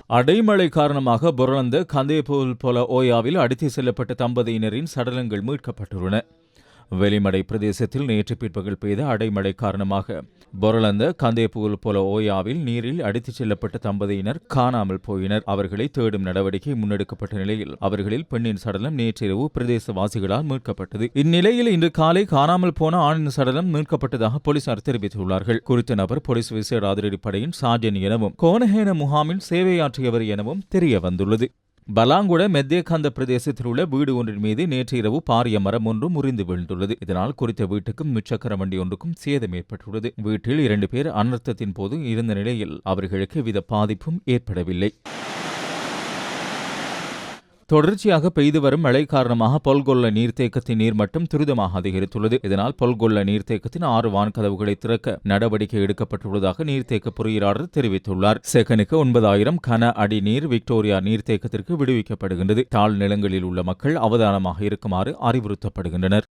அடைமழை காரணமாக பொருளந்த கந்தேபோல் போல ஓயாவில் அடித்து செல்லப்பட்ட தம்பதியினரின் சடலங்கள் மீட்கப்பட்டுள்ளன. வெளிமடை பிரதேசத்தில் நேற்று பிற்பகல் பெய்த அடைமழை காரணமாக பொருளந்த கந்தேபூல் போல ஓயாவில் நீரில் அடித்துச் செல்லப்பட்ட தம்பதியினர் காணாமல் போயினர். அவர்களை தேடும் நடவடிக்கை முன்னெடுக்கப்பட்ட நிலையில் அவர்களில் பெண்ணின் சடலம் நேற்றிரவு பிரதேசவாசிகளால் மீட்கப்பட்டது. இந்நிலையில் இன்று காலை காணாமல் போன ஆணின் சடலம் மீட்கப்பட்டதாக போலீசார் தெரிவித்துள்ளார்கள். குறித்த நபர் போலீஸ் விசேட அதிரடிப்படையின் சார்ஜன் எனவும் கோனஹேன முகாமில் சேவையாற்றியவர் எனவும் தெரிய வந்துள்ளது. பலாங்குட மெத்தேகந்த பிரதேசத்தில் உள்ள வீடு ஒன்றின் மீது நேற்று இரவு பாரிய மரம் ஒன்று முறிந்து வீழ்ந்துள்ளது. இதனால் குறித்த வீட்டுக்கும் முச்சக்கர வண்டி ஒன்றுக்கும் சேதம் ஏற்பட்டுள்ளது. வீட்டில் 2 பேர் அனர்த்தத்தின் போது இருந்த நிலையில் அவர்களுக்கு எவ்வித பாதிப்பும் ஏற்படவில்லை. தொடர்ச்சியாக பெய்து வரும் மழை காரணமாக பொல்கொல்ல நீர்த்தேக்கத்தின் நீர்மட்டம் துரிதமாக அதிகரித்துள்ளது. இதனால் பொல்கொல்ல நீர்த்தேக்கத்தின் 6 வான்கதவுகளை திறக்க நடவடிக்கை எடுக்கப்பட்டுள்ளதாக நீர்த்தேக்க பொறியியலாளர் தெரிவித்துள்ளார். செகனுக்கு 9000 கன அடி நீர் விக்டோரியா நீர்த்தேக்கத்திற்கு விடுவிக்கப்படுகின்றது. தாழ் நிலங்களில் உள்ள மக்கள் அவதானமாக இருக்குமாறு அறிவுறுத்தப்படுகின்றனர்.